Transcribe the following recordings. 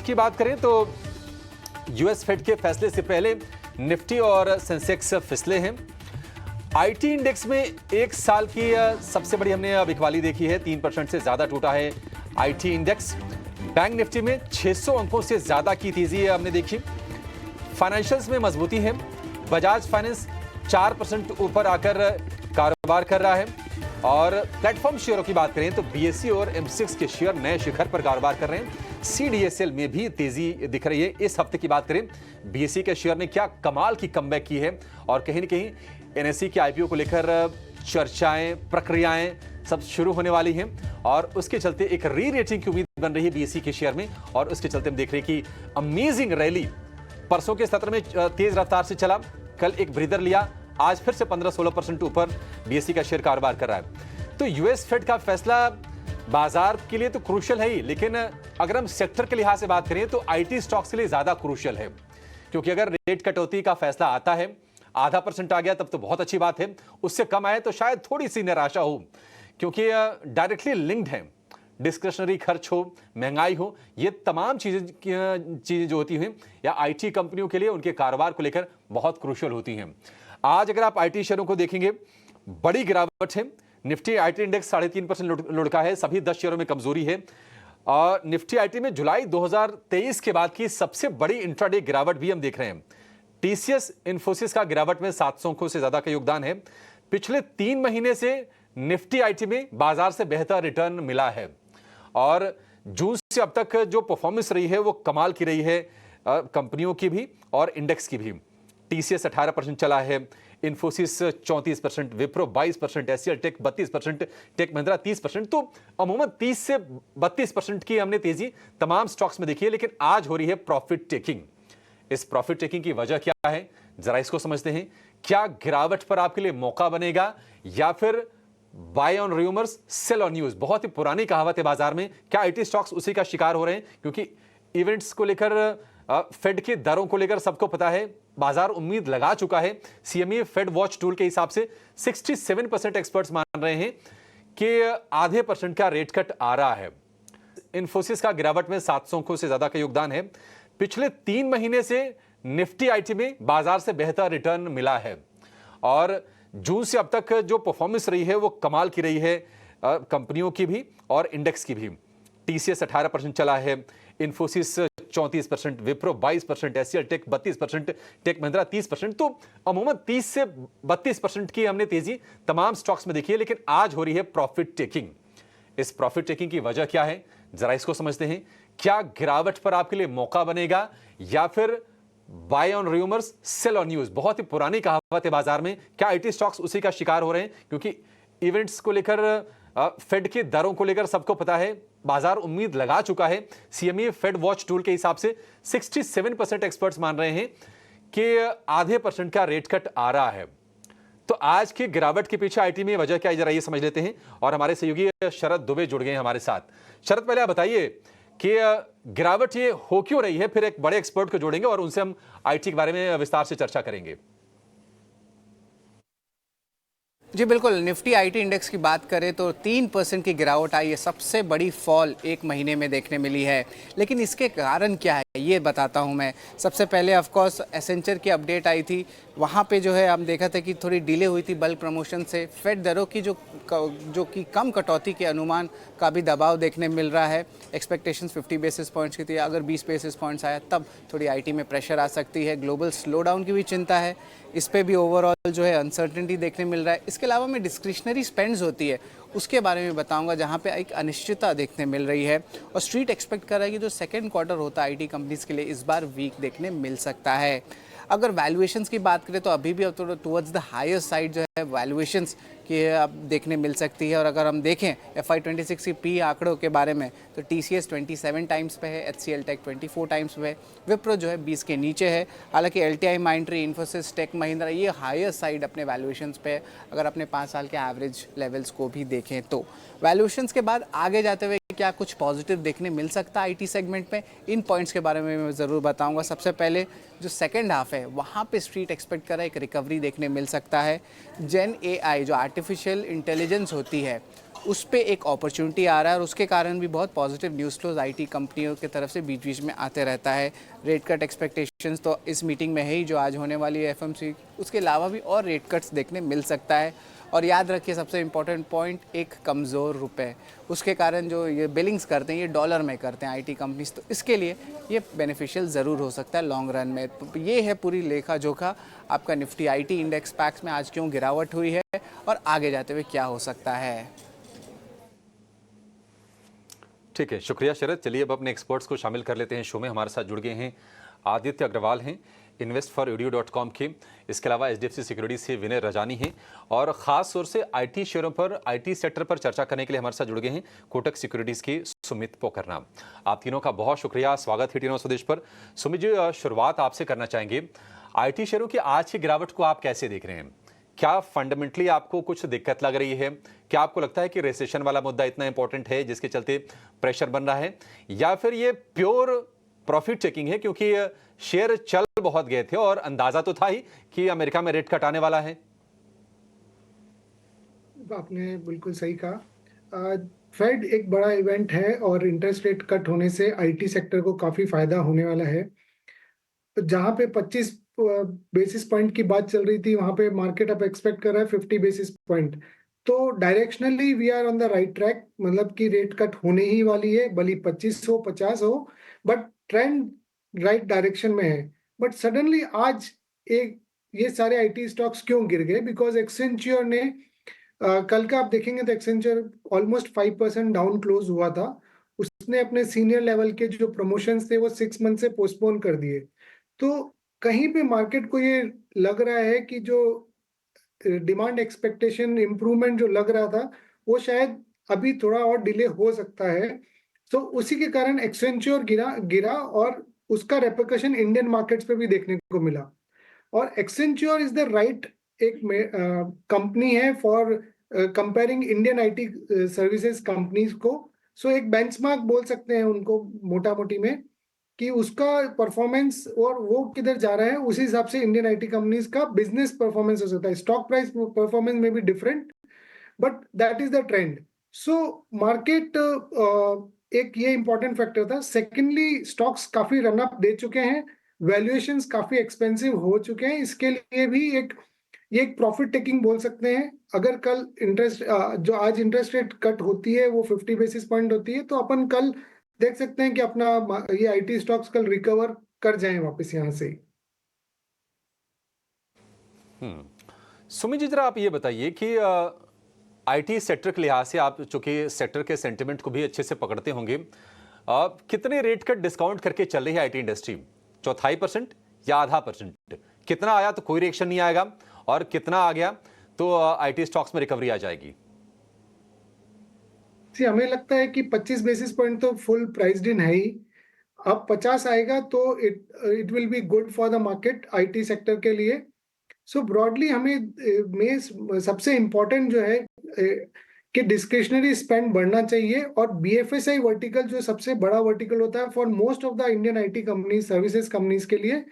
की बात करें तो यूएस फेड के फैसले से पहले निफ्टी और सेंसेक्स फिसले हैं। आईटी इंडेक्स में एक साल की सबसे बड़ी हमने बिकवाली देखी है, 3% से ज्यादा टूटा है आईटी इंडेक्स। बैंक निफ्टी में 600 अंकों से ज्यादा की तेजी हमने देखी। फाइनेंशियल्स में मजबूती है, बजाज फाइनेंस 4% ऊपर आकर कारोबार कर रहा है। और प्लेटफॉर्म शेयरों की बात करें तो बीएसई और एमसीएक्स के शेयर नए शिखर पर कारोबार कर रहे हैं। सीडीएसएल में भी तेजी दिख रही है। इस हफ्ते की बात करें, बीएसई के शेयर ने क्या कमाल की कमबैक की है और कहीं न कहीं एनएसई के आईपीओ को लेकर चर्चाएं, प्रक्रियाएं सब शुरू होने वाली हैं और उसके चलते एक री रेटिंग की उम्मीद बन रही है बीएसई के शेयर में। और उसके चलते हम देख रहे हैं कि अमेजिंग रैली परसों के सत्र में तेज रफ्तार से चला, कल एक ब्रीदर लिया, आज फिर से 15-16% ऊपर बीएसई का शेयर कारोबार कर रहा है। तो यूएस फेड का फैसला बाजार के लिए तो क्रूशियल है ही, लेकिन अगर हम सेक्टर के लिहाज से बात करें तो आईटी स्टॉक्स के लिए ज्यादा क्रूशियल है, क्योंकि अगर रेट कटौती का फैसला आता है, 0.5% आ गया तब तो बहुत अच्छी बात है, उससे कम आए तो शायद थोड़ी सी निराशा हो, क्योंकि डायरेक्टली लिंक्ड है। डिस्क्रिशनरी खर्च हो, महंगाई हो, ये तमाम चीजें जो होती हैं या आईटी कंपनियों के लिए उनके कारोबार को लेकर बहुत क्रूशियल होती हैं। आज अगर आप आईटी शेयरों को देखेंगे, बड़ी गिरावट है। निफ्टी आईटी इंडेक्स 3.5% लुढ़का है, सभी 10 शेयरों में कमजोरी है। और निफ्टी आईटी में जुलाई 2023 के बाद की सबसे बड़ी इंट्राडे गिरावट भी हम देख रहे हैं। टीसीएस इन्फोसिस का गिरावट में 700 अंकों से ज्यादा का योगदान है। पिछले 3 महीने से निफ्टी आईटी में बाजार से बेहतर रिटर्न मिला है और जून से अब तक जो परफॉर्मेंस रही है वो कमाल की रही है, कंपनियों की भी और इंडेक्स की भी। टीसीएस 18% चला है, Infosys 34%, Wipro 22%, HCL tech 32%, tech Mahindra 30%। तो अमूमन 30 से 32% की हमने तेजी तमाम स्टॉक्स में देखी है, लेकिन आज हो रही है प्रॉफिट टेकिंग। इस प्रॉफिट टेकिंग की वजह क्या है, जरा इसको समझते हैं। क्या गिरावट पर आपके लिए मौका बनेगा या फिर buy on rumours sell on news? बहुत ही पुरानी कहावत है बाजार में। क्या आईटी स्टॉक्स उसी का शिकार हो रहे हैं? क्योंकि इवेंट्स को लेकर, फेड के दरों को लेकर सबको पता है, बाजार उम्मीद लगा चुका है। सीएमई फेड वॉच टूल के हिसाब से 67% एक्सपर्ट्स मान रहे हैं कि 0.5% का रेट कट आ रहा है। इन्फोसिस का गिरावट में 700 अंकों से ज्यादा का योगदान है। पिछले 3 महीने से निफ्टी आईटी में बाजार से बेहतर रिटर्न मिला है और जून से अब तक जो परफॉर्मेंस रही है वो कमाल की रही है, कंपनियों की भी और इंडेक्स की भी। टीसीएस 18% चला है, Infosys 34%, Wipro 22%, HCL tech 32%, tech Mahindra 30%। तो अमूमन 30 से 32% की हमने तेजी तमाम स्टॉक्स में देखी है, लेकिन आज हो रही है प्रॉफिट टेकिंग। इस प्रॉफिट टेकिंग की वजह क्या है, जरा इसको समझते हैं। क्या गिरावट पर आपके लिए मौका बनेगा या फिर buy on rumours sell on news? बहुत ही पुरानी कहावत है बाजार में। क्या आईटी स्टॉक्स उसी का शिकार हो रहे हैं? क्योंकि इवेंट्स को लेकर, फेड के दरों को लेकर सबको पता है, बाजार उम्मीद लगा चुका है। सीएमई फेड वॉच टूल के हिसाब से 67% एक्सपर्ट्स मान रहे हैं कि 0.5% का रेट कट आ रहा है। तो आज की गिरावट के पीछे आईटी में वजह क्या है, जरा ये समझ लेते हैं। और हमारे सहयोगी शरद दुबे जुड़ गए हैं हमारे साथ। शरद, पहले आप बताइए कि गिरावट ये हो क्यों रही है, फिर एक बड़े एक्सपर्ट को जोड़ेंगे और उनसे हम आईटी के बारे में विस्तार से चर्चा करेंगे। जी बिल्कुल, निफ्टी आईटी इंडेक्स की बात करें तो 3% की गिरावट आई है, सबसे बड़ी फॉल एक महीने में देखने मिली है। लेकिन इसके कारण क्या है ये बताता हूं मैं। सबसे पहले ऑफ कोर्स एसेंचर की अपडेट आई थी, वहां पे जो है हम देखा था कि थोड़ी डिले हुई थी बल्क प्रमोशन से। फेड दरों की जो कि कम कटौती के अनुमान का भी दबाव देखने मिल रहा है। एक्सपेक्टेशंस 50 बेसिस पॉइंट्स की थी, अगर 20 बेसिस पॉइंट्स आया तब थोड़ी आईटी में प्रेशर आ सकती है। ग्लोबल स्लो डाउन की भी चिंता है, इस पे भी ओवरऑल जो है अनसर्टेनिटी देखने मिल रहा है। इसके अलावा में डिस्क्रिशनरी स्पेंड्स होती है उसके बारे में बताऊंगा, जहां पे एक अनिश्चितता देखने मिल रही है और स्ट्रीट एक्सपेक्ट कर रहा है कि जो सेकंड क्वार्टर होता है आईटी कंपनीज के लिए इस बार वीक देखने मिल सकता है। अगर वैल्यूएशंस की बात करें तो अभी भी अब टुवर्ड्स द हायर साइड जो है वैल्यूएशंस की अब देखने मिल सकती है। और अगर हम देखें FY26 की पी आंकड़ों के बारे में तो TCS 27 टाइम्स पे है, HCL टेक 24 टाइम्स पे है, विप्रो जो है 20 के नीचे है। हालांकि LTI, माइंडट्री, इन्फोसिस, टेक महिंद्रा ये हायर साइड अपने वैल्यूएशंस पे है। अगर अपने 5 साल के एवरेज लेवल्स को भी देखें तो वैल्यूएशंस के बाद आगे जाते हुए क्या कुछ पॉजिटिव देखने मिल सकता है आईटी सेगमेंट में? इन पॉइंट्स के बारे में मैं ज़रूर बताऊंगा। सबसे पहले जो सेकंड हाफ है वहाँ पे स्ट्रीट एक्सपेक्ट कर रहा है एक रिकवरी देखने मिल सकता है। जेन एआई जो आर्टिफिशियल इंटेलिजेंस होती है उस पे एक अपॉर्चुनिटी आ रहा है और उसके कारण भी बहुत पॉजिटिव न्यूज़ फ्लोज आईटी कंपनियों की तरफ से बीच बीच में आते रहता है। रेट कट एक्सपेक्टेशंस तो इस मीटिंग में है ही जो आज होने वाली है एफएमसी, उसके अलावा भी और रेट कट्स देखने मिल सकता है। और याद रखिए सबसे इम्पोर्टेंट पॉइंट, एक कमज़ोर रुपए, उसके कारण जो ये बिलिंग्स करते हैं ये डॉलर में करते हैं आईटी कंपनीज, तो इसके लिए ये बेनिफिशियल ज़रूर हो सकता है लॉन्ग रन में। तो ये है पूरी लेखा जोखा आपका निफ्टी आईटी इंडेक्स पैक्स में आज क्यों गिरावट हुई है और आगे जाते हुए क्या हो सकता है। ठीक है, शुक्रिया शरद। चलिए अब अपने एक्सपर्ट्स को शामिल कर लेते हैं शो में। हमारे साथ जुड़ गए हैं आदित्य अग्रवाल हैं investforeaudio.com के, इसके अलावा एचडीएफसी सिक्योरिटीज से विनय रजानी हैं और ख़ास तौर से आईटी शेयरों पर, आईटी सेक्टर पर चर्चा करने के लिए हमारे साथ जुड़ गए हैं कोटक सिक्योरिटीज़ के सुमित पोखरना। आप तीनों का बहुत शुक्रिया, स्वागत है टीनो स्वदेश पर। सुमित जी, शुरुआत आपसे करना चाहेंगे। आईटी शेयरों की आज की गिरावट को आप कैसे देख रहे हैं? क्या फंडामेंटली आपको कुछ दिक्कत लग रही है? क्या आपको लगता है कि रिसेशन वाला मुद्दा इतना इंपॉर्टेंट है जिसके चलते प्रेशर बन रहा है, या फिर ये प्योर प्रॉफिट चेकिंग है क्योंकि शेयर चल बहुत गए थे और अंदाजा तो था ही कि अमेरिका में रेट कट आने वाला है? आपने बिल्कुल सही कहा। फेड एक बड़ा इवेंट है और इंटरेस्ट रेट कट होने से आईटी सेक्टर को काफी फायदा होने वाला है। जहां पे 25 बेसिस पॉइंट की बात चल रही थी, वहां पे मार्केट अब एक्सपेक्ट कर रहा है 50 बेसिस पॉइंट। तो directionally we are on the right track, मतलब कि रेट कट होने ही वाली है, भले 25 हो 50 हो, बट ट्रेंड राइट डायरेक्शन में है। बट सडनली आज एक ये सारे आईटी स्टॉक्स क्यों गिर गए? बिकॉज एक्सेंचर ने कल का आप देखेंगे तो एक्सेंचर ऑलमोस्ट 5% डाउन क्लोज हुआ था। उसने अपने सीनियर लेवल के जो प्रमोशंस थे वो 6 मंथ से पोस्टपोन कर दिए। तो कहीं पे मार्केट को ये लग रहा है कि जो डिमांड एक्सपेक्टेशन इंप्रूवमेंट जो लग रहा था वो शायद अभी थोड़ा और डिले हो सकता है। तो उसी के कारण एक्सेंचर गिरा गिरा और उसका रेपरकशन इंडियन मार्केट्स पे भी देखने को मिला। और एक्सेंचर इज द राइट एक कंपनी है for comparing Indian IT services companies को। सो एक बेंचमार्क बोल सकते हैं उनको मोटा मोटी में, कि उसका परफॉर्मेंस और वो किधर जा रहा है उसी हिसाब से इंडियन आईटी कंपनीज का बिजनेस परफॉर्मेंस हो सकता है। स्टॉक प्राइस परफॉर्मेंस में भी different, but that is the trend. So market एक ये इंपॉर्टेंट फैक्टर था। सेकेंडली, स्टॉक्स काफी रन अप दे चुके हैं, वैल्यूएशंस काफी एक्सपेंसिव हो चुके हैं। इसके लिए भी ये एक प्रॉफिट टेकिंग बोल सकते हैं। अगर कल इंटरेस्ट जो आज इंटरेस्ट रेट कट होती है वो 50 बेसिस पॉइंट होती है, तो अपन कल देख सकते हैं कि अपना ये आईटी स्टॉक्स कल रिकवर कर जाएं वापस यहां से। सुमित जी, जरा आप ये बताइए कि आईटी सेक्टर के लिहाज से आप चूंकि सेक्टर के सेंटिमेंट को भी अच्छे से पकड़ते होंगे, कितने रेट कट डिस्काउंट करके चल रही है आईटी इंडस्ट्री? 4.5% या आधा %? कितना आया तो कोई रिएक्शन नहीं आएगा और कितना आ गया तो आईटी स्टॉक्स में रिकवरी आ जाएगी? हमें लगता है कि 25 बेसिस पॉइंट तो फुल प्राइस्ड इन है ही। अब 50 आएगा तो it will be good for the market IT sector के लिए। सो ब्रॉडली हमें में सबसे इम्पोर्टेंट जो है कि डिस्क्रिशनरी स्पेंड बढ़ना चाहिए। और बीएफएसआई वर्टिकल जो सबसे बड़ा वर्टिकल होता है for most of the Indian IT company services companies के लिए,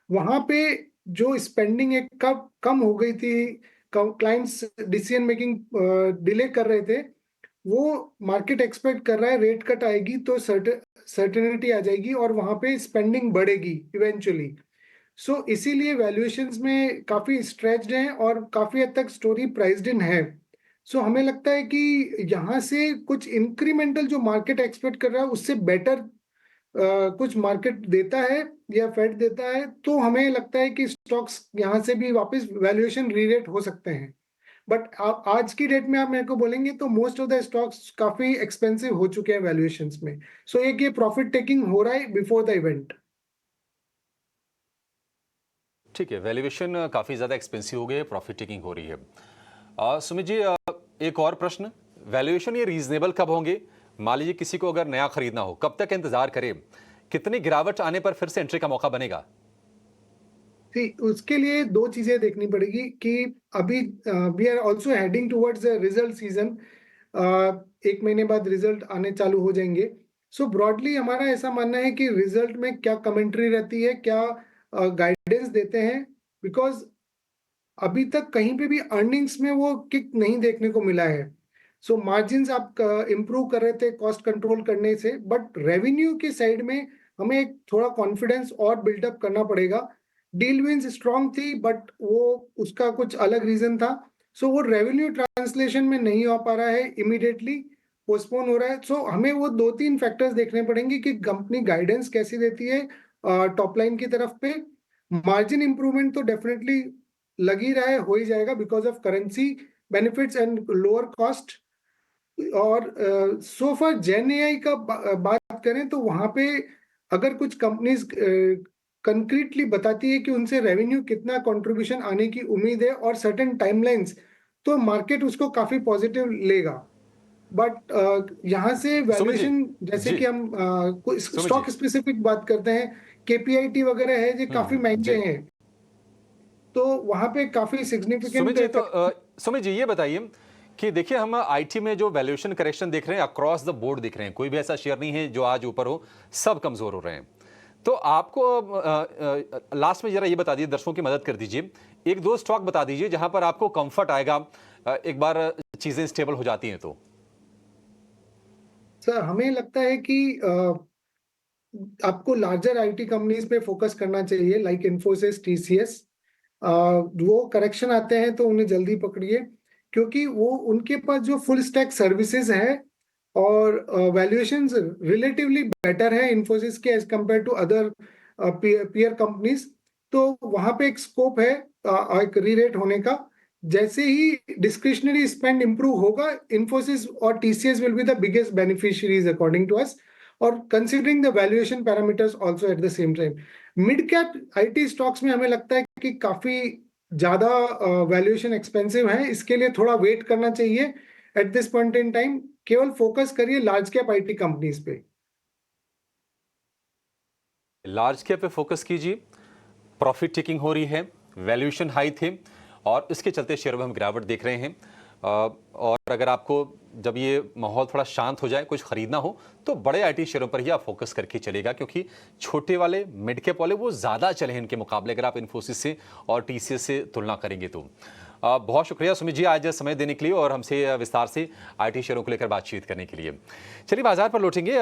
वहां पे जो स्पेंडिंग एक कम हो गई थी, क्लाइंट्स डिसीजन मेकिंग डिले कर रहे थे, वो मार्केट एक्सपेक्ट कर रहा है रेट कट आएगी तो सर्टेनिटी आ जाएगी और वहां पे स्पेंडिंग बढ़ेगी इवेंचुअली। सो इसीलिए वैल्यूएशंस में काफी स्ट्रेच्ड हैं और काफी हद तक स्टोरी प्राइस्ड इन है। सो हमें लगता है कि यहाँ से कुछ इंक्रीमेंटल जो मार्केट एक्सपेक्ट कर रहा है उससे बेटर कुछ मार्केट देता है या फेड देता है, तो हमें लगता है कि स्टॉक्स यहाँ से भी वापस वैल्यूएशन रीरेट हो सकते हैं। बट आप आज की डेट में आप मेरे को बोलेंगे तो मोस्ट ऑफ द स्टॉक्स काफी एक्सपेंसिव हो चुके हैं वैल्यूएशंस में। सो एक ये प्रॉफिट टेकिंग हो रहा है बिफोर द इवेंट। ठीक है, वैल्यूएशन काफ़ी ज़्यादा एक्सपेंसिव हो गई है, प्रॉफिट टेकिंग हो रही है। सुमित जी, एक और प्रश्न, वैल्यूएशन ये रीजनेबल कब होंगे? मान लीजिए किसी को अगर नया खरीदना हो, कब तक इंतजार करे? कितनी गिरावट आने पर फिर से एंट्री का मौका बनेगा? उसके लिए दो चीजें देखनी पड़ेगी कि अभी we are also heading towards the result season. एक महीने बाद रिजल्ट आने चालू हो जाएंगे। सो ब्रॉडली हमारा ऐसा मानना है कि रिजल्ट में क्या कमेंट्री रहती है, क्या गाइडेंस देते हैं, बिकॉज अभी तक कहीं पे भी अर्निंग्स में वो किक नहीं देखने को मिला है। सो मार्जिन्स आप इम्प्रूव कर रहे थे कॉस्ट कंट्रोल करने से, बट रेवेन्यू की साइड में हमें एक थोड़ा कॉन्फिडेंस और बिल्डअप करना पड़ेगा। डील विंस स्ट्रांग थी, बट वो उसका कुछ अलग रीजन था। सो वो रेवेन्यू ट्रांसलेशन में नहीं हो पा रहा है, इमीडिएटली पोस्टपोन हो रहा है। सो हमें वो 2-3 फैक्टर्स देखने पड़ेंगे कि कंपनी गाइडेंस कैसी देती है टॉप लाइन की तरफ पे। मार्जिन इंप्रूवमेंट तो डेफिनेटली लग ही रहा है, हो ही जाएगा because of currency benefits and lower cost. और सो फॉर जेन एआई का बात करें तो वहां पे अगर कुछ कंपनीज कंक्रीटली बताती है कि उनसे रेवेन्यू कितना कंट्रीब्यूशन आने की उम्मीद है और सर्टेन टाइमलाइंस, तो मार्केट उसको काफी पॉजिटिव लेगा। बट यहाँ से सुमित जी। वैल्यूएशन, जैसे जी कि हम सुमित जी। स्टॉक स्पेसिफिक बात करते हैं, केपीआईटी वगैरह है, ये काफी महंगे जी हैं, तो वहां पे काफी सुमित सिग्निफिकेंट। जी, तो सुमित जी ये बताइए कि देखिए हम आईटी में जो वैल्यूएशन करेक्शन देख रहे हैं अक्रॉस द बोर्ड दिख रहे हैं, कोई भी ऐसा शेयर नहीं है जो आज ऊपर हो, सब कमजोर हो रहे हैं। तो आपको लास्ट में जरा ये बता दीजिए, दर्शकों की मदद कर दीजिए, एक दो स्टॉक बता दीजिए जहां पर आपको कंफर्ट आएगा एक बार चीजें स्टेबल हो जाती हैं तो। सर हमें लगता है कि आपको लार्जर आईटी कंपनीज पे फोकस करना चाहिए, लाइक इन्फोसिस, टीसीएस। वो करेक्शन आते हैं तो उन्हें जल्दी पकड़िए, क्योंकि वो उनके पास जो फुल स्टैक सर्विसेज है और वैल्यूएशंस रिलेटिवली बेटर है इन्फोसिस के as compare to other peer companies. तो वहां पे एक स्कोप है एक रीरेट होने का। जैसे ही डिस्क्रिशनरी स्पेंड इंप्रूव होगा, इन्फोसिस और TCS will be the biggest beneficiaries according to us, और considering the valuation parameters also at the same time. Mid cap IT stocks में हमें लगता है कि काफी ज्यादा वैल्यूएशन एक्सपेंसिव है, इसके लिए थोड़ा वेट करना चाहिए at this point in time. केवल फोकस करिए लार्ज कैप आईटी कंपनीज पे। लार्ज कैप पे फोकस कीजिए, प्रॉफिट टेकिंग हो रही है, वैल्यूएशन हाई थे और इसके चलते शेयर में हम गिरावट देख रहे हैं। और अगर आपको जब ये माहौल थोड़ा शांत हो जाए, कुछ खरीदना हो तो बड़े आईटी शेयरों पर ही आप फोकस करके चलेगा, क्योंकि छोटे वाले मिड कैप वाले वो ज़्यादा चले हैं इनके मुकाबले, अगर आप इन्फोसिस से और टीसीएस से तुलना करेंगे तो। बहुत शुक्रिया सुमित जी आज समय देने के लिए और हमसे विस्तार से आईटी शेयरों को लेकर बातचीत करने के लिए। चलिए बाजार पर लौटेंगे।